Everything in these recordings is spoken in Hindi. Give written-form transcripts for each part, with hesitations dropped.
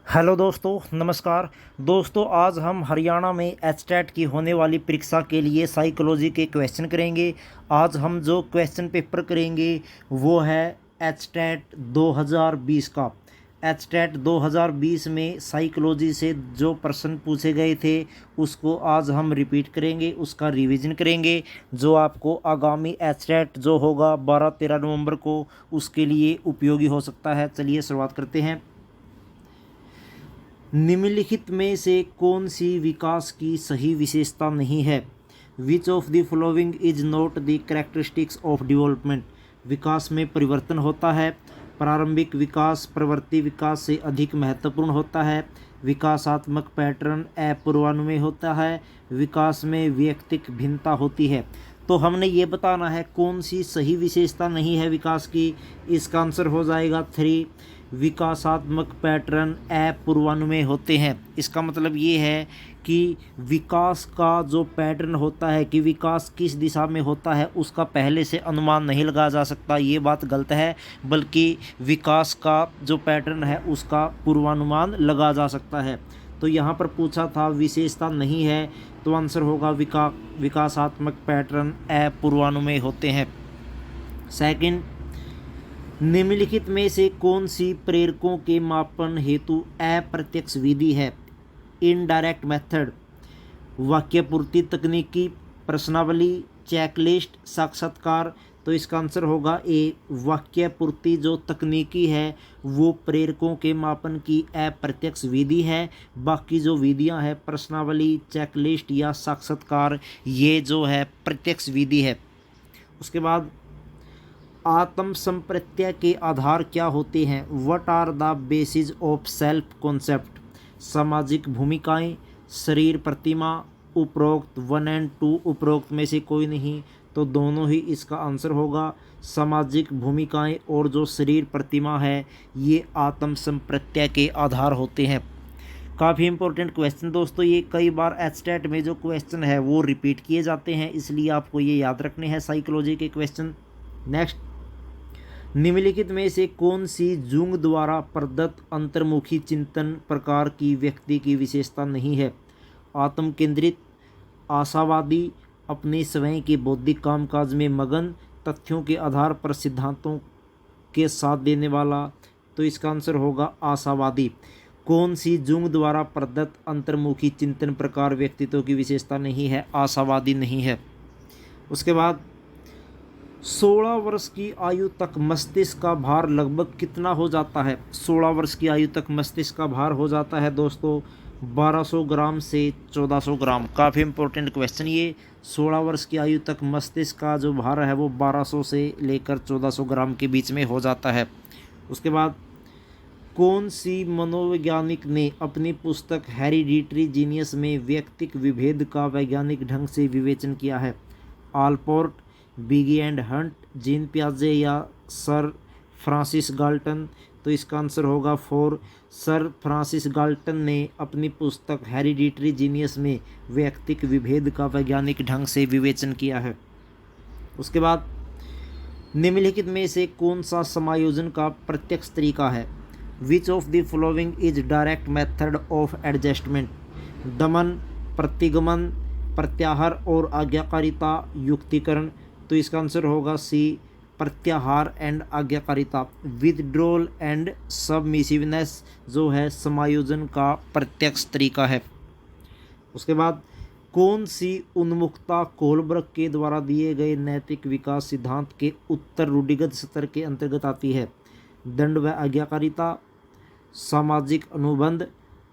हेलो दोस्तों, नमस्कार। दोस्तों, आज हम हरियाणा में एचटेट की होने वाली परीक्षा के लिए साइकोलॉजी के क्वेश्चन करेंगे। आज हम जो क्वेश्चन पेपर करेंगे वो है एचटेट 2020 का। एचटेट 2020 में साइकोलॉजी से जो प्रश्न पूछे गए थे उसको आज हम रिपीट करेंगे, उसका रिवीजन करेंगे, जो आपको आगामी एचटेट जो होगा 12-13 नवंबर को उसके लिए उपयोगी हो सकता है। चलिए शुरुआत करते हैं। निम्नलिखित में से कौन सी विकास की सही विशेषता नहीं है? Which of the following is not the characteristics of development? विकास में परिवर्तन होता है। प्रारंभिक विकास प्रवर्ती विकास से अधिक महत्वपूर्ण होता है। विकासात्मक पैटर्न अपूर्वानुमेय होता है। विकास में वैयक्तिक भिन्नता होती है। तो हमने ये बताना है कौन सी सही विशेषता नहीं है विकास की। इसका आंसर हो जाएगा 3। विकासात्मक पैटर्न अपूर्वानुमेय होते हैं। इसका मतलब ये है कि विकास का जो पैटर्न होता है कि विकास किस दिशा में होता है उसका पहले से अनुमान नहीं लगाया जा सकता, ये बात गलत है। बल्कि विकास का जो पैटर्न है उसका पूर्वानुमान लगाया जा सकता है। तो यहाँ पर पूछा था विशेषता नहीं है, तो आंसर होगा विकासात्मक पैटर्न अपूर्वानुमेय होते हैं। सेकंड, निम्नलिखित में से कौन सी प्रेरकों के मापन हेतु अप्रत्यक्ष विधि है? इनडायरेक्ट मेथड, वाक्यपूर्ति तकनीकी, प्रश्नावली, चेकलिस्ट, साक्षात्कार। तो इसका आंसर होगा ए, वाक्यपूर्ति जो तकनीकी है वो प्रेरकों के मापन की अप्रत्यक्ष विधि है। बाकी जो विधियां हैं प्रश्नावली, चेकलिस्ट या साक्षात्कार, ये जो है प्रत्यक्ष विधि है। उसके बाद आत्म संप्रत्यय के आधार क्या होते हैं? What are the basis of self concept? सामाजिक भूमिकाएं, शरीर प्रतिमा, उपरोक्त 1 और 2, उपरोक्त में से कोई नहीं, तो दोनों ही इसका आंसर होगा। सामाजिक भूमिकाएं और जो शरीर प्रतिमा है ये आत्म संप्रत्यय के आधार होते हैं। काफ़ी इंपॉर्टेंट क्वेश्चन दोस्तों, ये कई बार एचटेट में जो क्वेश्चन है वो रिपीट किए जाते हैं, इसलिए आपको ये याद रखने हैं साइकोलॉजी के क्वेश्चन। नेक्स्ट, निम्नलिखित में से कौन सी जुंग द्वारा प्रदत्त अंतर्मुखी चिंतन प्रकार की व्यक्ति की विशेषता नहीं है? आत्म केंद्रित, आशावादी, अपने स्वयं के बौद्धिक कामकाज में मगन, तथ्यों के आधार पर सिद्धांतों के साथ देने वाला। तो इसका आंसर होगा आशावादी। कौन सी जुंग द्वारा प्रदत्त अंतर्मुखी चिंतन प्रकार व्यक्तित्व की विशेषता नहीं है? आशावादी नहीं है। उसके बाद 16 वर्ष की आयु तक मस्तिष्क का भार लगभग कितना हो जाता है? 16 वर्ष की आयु तक मस्तिष्क का भार हो जाता है दोस्तों 1200 ग्राम से 1400 ग्राम। काफ़ी इंपॉर्टेंट क्वेश्चन ये। 16 वर्ष की आयु तक मस्तिष्क का जो भार है वो 1200 से लेकर 1400 ग्राम के बीच में हो जाता है। उसके बाद कौन सी मनोवैज्ञानिक ने अपनी पुस्तक हेरिडिटरी जीनियस में व्यक्तिक विभेद का वैज्ञानिक ढंग से विवेचन किया है? आलपोर्ट, बिगी एंड हंट, जीन पियाजे या सर फ्रांसिस गाल्टन? तो इसका आंसर होगा 4। सर फ्रांसिस गाल्टन ने अपनी पुस्तक हेरिडिटरी जीनियस में व्यक्तिक विभेद का वैज्ञानिक ढंग से विवेचन किया है। उसके बाद निम्नलिखित में से कौन सा समायोजन का प्रत्यक्ष तरीका है? Which of the following is direct method of adjustment? दमन, प्रतिगमन, प्रत्याहार और आज्ञाकारिता, युक्तिकरण। तो इसका आंसर होगा सी, प्रत्याहार एंड आज्ञाकारिता। विथड्रॉल एंड सबमिसिवनेस जो है समायोजन का प्रत्यक्ष तरीका है। उसके बाद कौन सी उन्मुखता कोलब्रग के द्वारा दिए गए नैतिक विकास सिद्धांत के उत्तर रूढ़िगत स्तर के अंतर्गत आती है? दंड व आज्ञाकारिता, सामाजिक अनुबंध,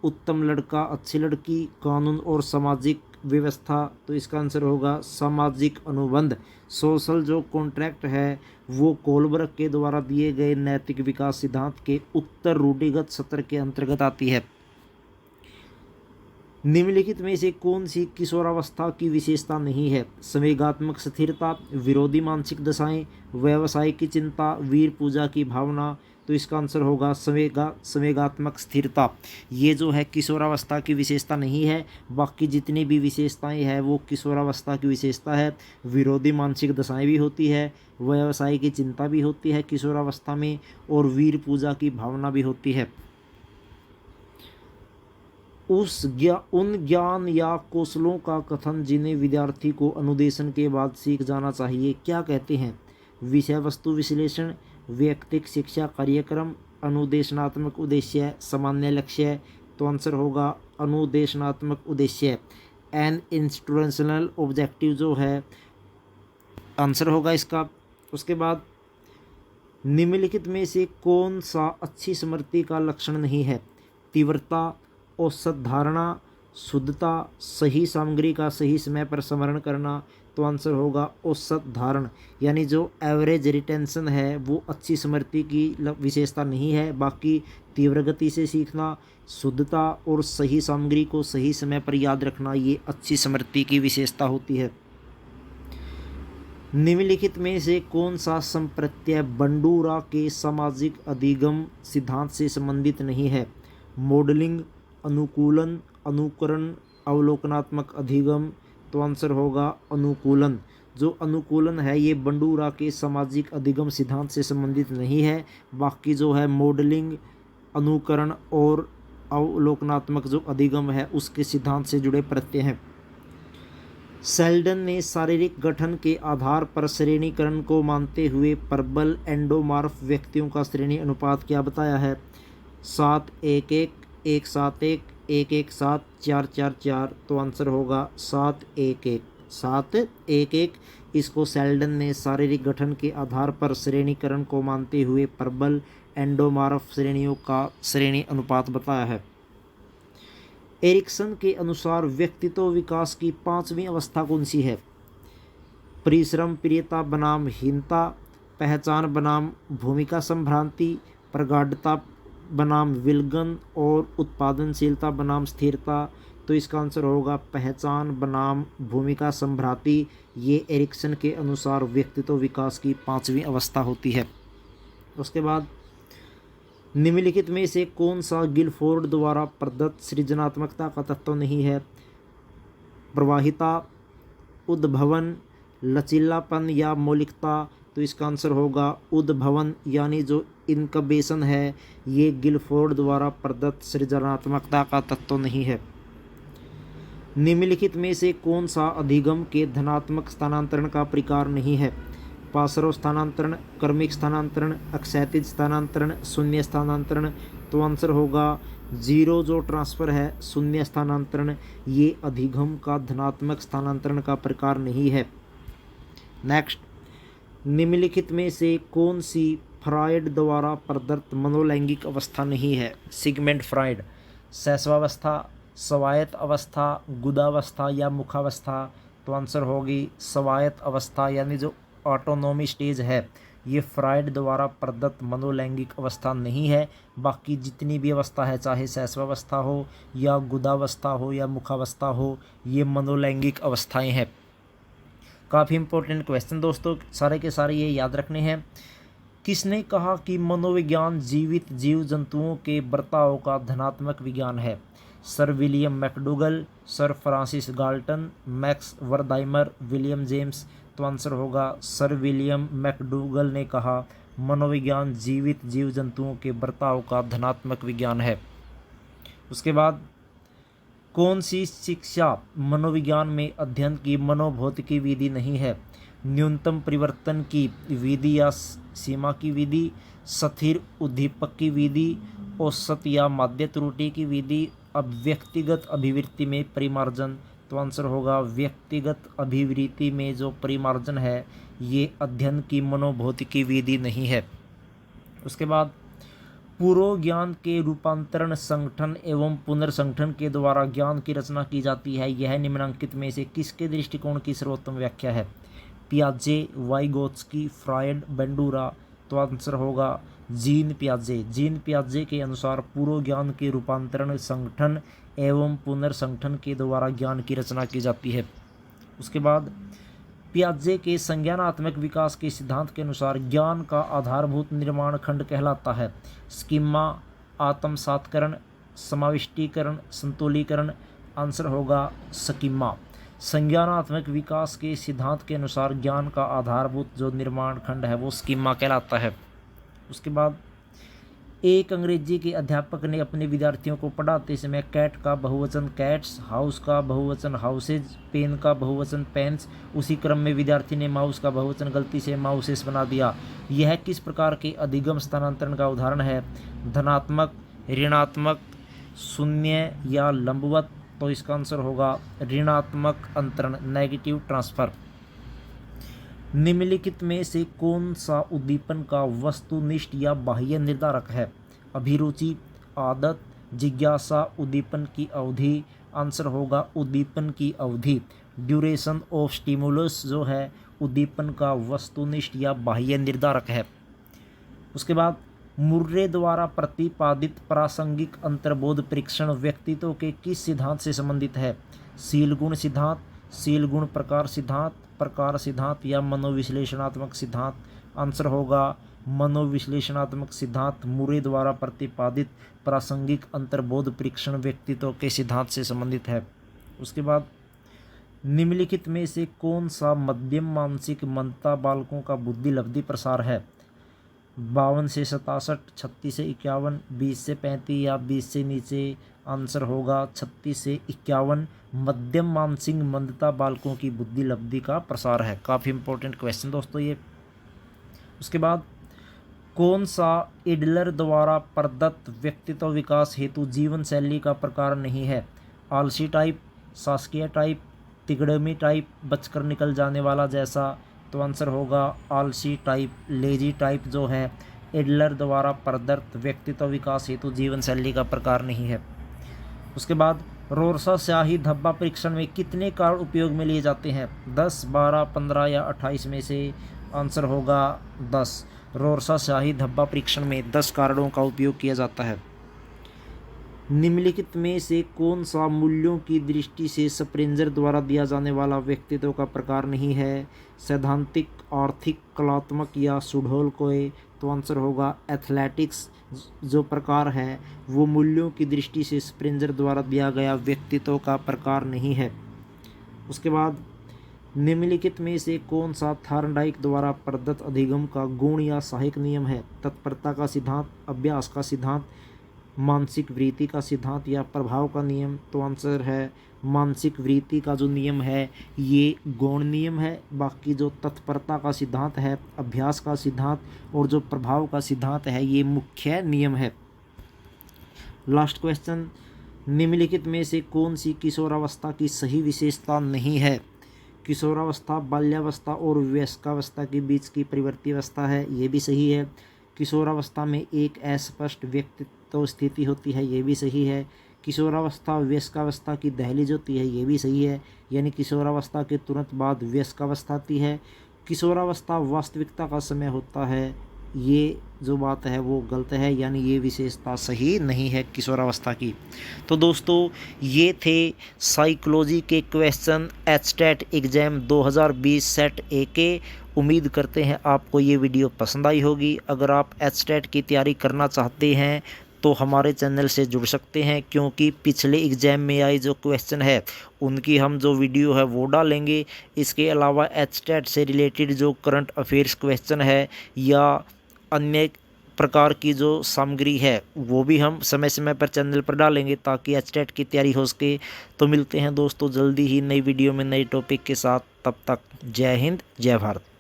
उत्तम लड़का अच्छी लड़की, कानून और सामाजिक व्यवस्था। तो इसका आंसर होगा सामाजिक अनुबंध। सोशल जो कॉन्ट्रैक्ट है वो कोलब्रग के द्वारा दिए गए नैतिक विकास सिद्धांत के उत्तर रूढ़िगत सत्र के अंतर्गत आती है। निम्नलिखित में से कौन सी किशोरावस्था की विशेषता नहीं है? संवेगात्मक स्थिरता, विरोधी मानसिक दशाएं, व्यवसाय की चिंता, वीर पूजा की भावना। तो इसका आंसर होगा संवेगात्मक स्थिरता। ये जो है किशोरावस्था की विशेषता नहीं है, बाकी जितनी भी विशेषताएं हैं वो किशोरावस्था की विशेषता है। विरोधी मानसिक दशाएं भी होती है, व्यवसाय की चिंता भी होती है किशोरावस्था में, और वीर पूजा की भावना भी होती है। उन ज्ञान या कौशलों का कथन जिन्हें विद्यार्थी को अनुदेशन के बाद सीख जाना चाहिए क्या कहते हैं? विषय वस्तु विश्लेषण, वैयक्तिक शिक्षा कार्यक्रम, अनुदेशनात्मक उद्देश्य, सामान्य लक्ष्य। तो आंसर होगा अनुदेशनात्मक उद्देश्य। एन इंस्ट्रूमेंशनल ऑब्जेक्टिव जो है आंसर होगा इसका। उसके बाद निम्नलिखित में से कौन सा अच्छी स्मृति का लक्षण नहीं है? तीव्रता, औसत धारणा, शुद्धता, सही सामग्री का सही समय पर स्मरण करना। तो आंसर होगा औसत धारण, यानी जो एवरेज रिटेंशन है वो अच्छी स्मृति की विशेषता नहीं है। बाकी तीव्र गति से सीखना, शुद्धता और सही सामग्री को सही समय पर याद रखना ये अच्छी स्मृति की विशेषता होती है। निम्नलिखित में से कौन सा संप्रत्यय बंडूरा के सामाजिक अधिगम सिद्धांत से संबंधित नहीं है? मॉडलिंग, अनुकूलन, अनुकरण, अवलोकनात्मक अधिगम। तो आंसर होगा अनुकूलन। जो अनुकूलन है ये बंडूरा के सामाजिक अधिगम सिद्धांत से संबंधित नहीं है। बाकी जो है मॉडलिंग, अनुकरण और अवलोकनात्मक जो अधिगम है उसके सिद्धांत से जुड़े प्रत्यय हैं। सेल्डन ने शारीरिक गठन के आधार पर श्रेणीकरण को मानते हुए प्रबल एंडोमॉर्फ व्यक्तियों का श्रेणी अनुपात क्या बताया है? 7-1-1, 1-7-1, 1-1-7, 4-4-4। तो आंसर होगा 7-1-1, 7-1-1। इसको सेल्डन ने शारीरिक गठन के आधार पर श्रेणीकरण को मानते हुए प्रबल एंडोमॉर्फ श्रेणियों का श्रेणी अनुपात बताया है। एरिक्सन के अनुसार व्यक्तित्व विकास की 5वीं अवस्था कौन सी है? परिश्रम प्रियता बनाम हीनता, पहचान बनाम भूमिका संभ्रांति, प्रगाढ़ता बनाम विलगन और उत्पादनशीलता बनाम स्थिरता। तो इसका आंसर होगा पहचान बनाम भूमिका संभ्रांति। ये एरिक्सन के अनुसार व्यक्तित्व विकास की 5वीं अवस्था होती है। उसके बाद निम्नलिखित में से कौन सा गिलफोर्ड द्वारा प्रदत्त सृजनात्मकता का तत्व नहीं है? प्रवाहिता, उद्भवन, लचीलापन या मौलिकता। तो इसका आंसर होगा उद्भवन, यानी जो इनकबेशन है ये गिलफोर्ड द्वारा प्रदत्त सृजनात्मकता का तत्व नहीं है। निम्नलिखित में से कौन सा अधिगम के धनात्मक स्थानांतरण का प्रकार नहीं है? पार्श्व स्थानांतरण, क्रमिक स्थानांतरण, अक्षैतिज स्थानांतरण, शून्य स्थानांतरण। तो आंसर होगा जीरो जो ट्रांसफर है, शून्य स्थानांतरण, ये अधिगम का धनात्मक स्थानांतरण का प्रकार नहीं है। नेक्स्ट, निम्नलिखित में से कौन सी फ्रायड द्वारा प्रदत्त मनोलैंगिक अवस्था नहीं है? सिगमेंट फ्रायड, शैशवावस्था, स्वायत्त अवस्था, गुदावस्था या मुखावस्था। तो आंसर होगी स्वायत्त अवस्था, यानी जो ऑटोनोमी स्टेज है ये फ्रायड द्वारा प्रदत्त मनोलैंगिक अवस्था नहीं है। बाकी जितनी भी अवस्था है, चाहे शैशवावस्था हो या गुदावस्था हो या मुखावस्था हो, ये मनोलैंगिक अवस्थाएं हैं। काफ़ी इंपॉर्टेंट क्वेश्चन दोस्तों, सारे के सारे ये याद रखने हैं। किसने कहा कि मनोविज्ञान जीवित जीव जंतुओं के बर्ताव का धनात्मक विज्ञान है? Sir William McDougall, sir Francis Galton, Max Wertheimer, William James. तो आंसर होगा सर विलियम मैकडूगल ने कहा मनोविज्ञान जीवित जीव जंतुओं के बर्ताव का धनात्मक विज्ञान है। उसके बाद कौन सी शिक्षा मनोविज्ञान में अध्ययन की मनोभौतिकी विधि नहीं है? न्यूनतम परिवर्तन की विधि या सीमा की विधि, स्थिर उद्दीपक की विधि, औसत या माध्य त्रुटि की विधि, अब व्यक्तिगत अभिवृत्ति में परिमार्जन। तो आंसर होगा व्यक्तिगत अभिवृत्ति में जो परिमार्जन है ये अध्ययन की मनोभौतिकी विधि नहीं है। उसके बाद पूर्व ज्ञान के रूपांतरण, संगठन एवं पुनर्संगठन के द्वारा ज्ञान की रचना की जाती है। यह निम्नलिखित में से किसके दृष्टिकोण की सर्वोत्तम व्याख्या है? पियाजे, वाइगोत्स्की, फ्रायड, बंडूरा। तो आंसर होगा जीन पियाजे। जीन पियाजे के अनुसार पूर्व ज्ञान के रूपांतरण, संगठन एवं पुनर्संगठन के द्वारा ज्ञान की रचना की जाती है। उसके बाद पियाजे के संज्ञानात्मक विकास के सिद्धांत के अनुसार ज्ञान का आधारभूत निर्माण खंड कहलाता है स्कीमा, आत्मसात्करण, समाविष्टीकरण, संतुलीकरण। आंसर होगा स्कीमा। संज्ञानात्मक विकास के सिद्धांत के अनुसार ज्ञान का आधारभूत जो निर्माण खंड है वो स्कीमा कहलाता है। उसके बाद एक अंग्रेजी के अध्यापक ने अपने विद्यार्थियों को पढ़ाते समय कैट का बहुवचन कैट्स, हाउस का बहुवचन हाउसेज, पेन का बहुवचन पेन्स, उसी क्रम में विद्यार्थी ने माउस का बहुवचन गलती से माउसेस बना दिया। यह किस प्रकार के अधिगम स्थानांतरण का उदाहरण है? धनात्मक, ऋणात्मक, शून्य या लंबवत? तो इसका आंसर होगा ऋणात्मक अंतरण, नेगेटिव ट्रांसफर। निम्नलिखित में से कौन सा उद्दीपन का वस्तुनिष्ठ या बाह्य निर्धारक है? अभिरुचि, आदत, जिज्ञासा, उद्दीपन की अवधि? आंसर होगा उद्दीपन की अवधि। ड्यूरेशन ऑफ स्टिमुलस जो है उद्दीपन का वस्तुनिष्ठ या बाह्य निर्धारक है। उसके बाद मुर्रे द्वारा प्रतिपादित प्रासंगिक अंतर्बोध परीक्षण व्यक्तित्व के किस सिद्धांत से संबंधित है? शील गुण सिद्धांत, शील गुण प्रकार सिद्धांत या मनोविश्लेषणात्मक सिद्धांत? आंसर होगा मनोविश्लेषणात्मक सिद्धांत। मुर्रे द्वारा प्रतिपादित प्रासंगिक अंतर्बोध परीक्षण व्यक्तित्व के सिद्धांत से संबंधित है। उसके बाद निम्नलिखित में से कौन सा मध्यम मानसिक मंदता बालकों का बुद्धि लब्धि प्रसार है? 52 से 67, 36 से 51, 20 से 35 या 20 से नीचे? आंसर होगा 36 से 51। मध्यम मानसिक मंदता बालकों की बुद्धि लब्धि का प्रसार है। काफ़ी इंपॉर्टेंट क्वेश्चन दोस्तों ये। उसके बाद कौन सा एडलर द्वारा प्रदत्त व्यक्तित्व विकास हेतु जीवन शैली का प्रकार नहीं है? आलसी टाइप, शासकीय टाइप, तिगड़मी टाइप, बचकर निकल जाने वाला जैसा? तो आंसर होगा आलसी टाइप, लेजी टाइप जो है एडलर द्वारा प्रदत्त व्यक्तित्व विकास हेतु जीवन शैली का प्रकार नहीं है। उसके बाद रोरसा स्याही धब्बा परीक्षण में कितने कारण उपयोग में लिए जाते हैं? 10, 12, 15 या 28 में से? आंसर होगा 10। रोरसा स्याही धब्बा परीक्षण में 10 कारणों का उपयोग किया जाता है। निम्नलिखित में से कौन सा मूल्यों की दृष्टि से स्प्रेंजर द्वारा दिया जाने वाला व्यक्तित्व का प्रकार नहीं है? सैद्धांतिक, आर्थिक, कलात्मक या सुडोल्कोय? तो आंसर होगा एथलेटिक्स जो प्रकार है वो मूल्यों की दृष्टि से स्प्रेंजर द्वारा दिया गया व्यक्तित्व का प्रकार नहीं है। उसके बाद निम्नलिखित में से कौन सा थॉर्नडाइक द्वारा प्रदत्त अधिगम का गुण या सहायक नियम है? तत्परता का सिद्धांत, अभ्यास का सिद्धांत, मानसिक वृत्ति का सिद्धांत या प्रभाव का नियम? तो आंसर है मानसिक वृत्ति का जो नियम है ये गौण नियम है। बाकी जो तत्परता का सिद्धांत है, अभ्यास का सिद्धांत और जो प्रभाव का सिद्धांत है ये मुख्य नियम है। लास्ट क्वेश्चन, निम्नलिखित में से कौन सी किशोरावस्था की सही विशेषता नहीं है? किशोरावस्था बाल्यावस्था और वयस्कावस्था के बीच की परिवर्ती अवस्था है, ये भी सही है। किशोरावस्था में एक अस्पष्ट व्यक्तित्व स्थिति होती है, ये भी सही है। किशोरावस्था वयस्कावस्था की दहलीज होती है, ये भी सही है। यानी किशोरावस्था के तुरंत बाद वयस्कावस्था आती है। किशोरावस्था वास्तविकता का समय होता है, ये जो बात है वो गलत है, यानी ये विशेषता सही नहीं है किशोरावस्था की। तो दोस्तों ये थे साइकोलॉजी के क्वेश्चन एचटेट एग्ज़ाम 2020 सेट ए के। उम्मीद करते हैं आपको ये वीडियो पसंद आई होगी। अगर आप एचटेट की तैयारी करना चाहते हैं तो हमारे चैनल से जुड़ सकते हैं, क्योंकि पिछले एग्ज़ाम में आए जो क्वेश्चन है उनकी हम जो वीडियो है वो डालेंगे। इसके अलावा एचटेट से रिलेटेड जो करंट अफेयर्स क्वेश्चन है या अन्य प्रकार की जो सामग्री है वो भी हम समय समय पर चैनल पर डालेंगे ताकि एचटेट की तैयारी हो सके। तो मिलते हैं दोस्तों जल्दी ही नई वीडियो में नए टॉपिक के साथ। तब तक जय हिंद, जय भारत।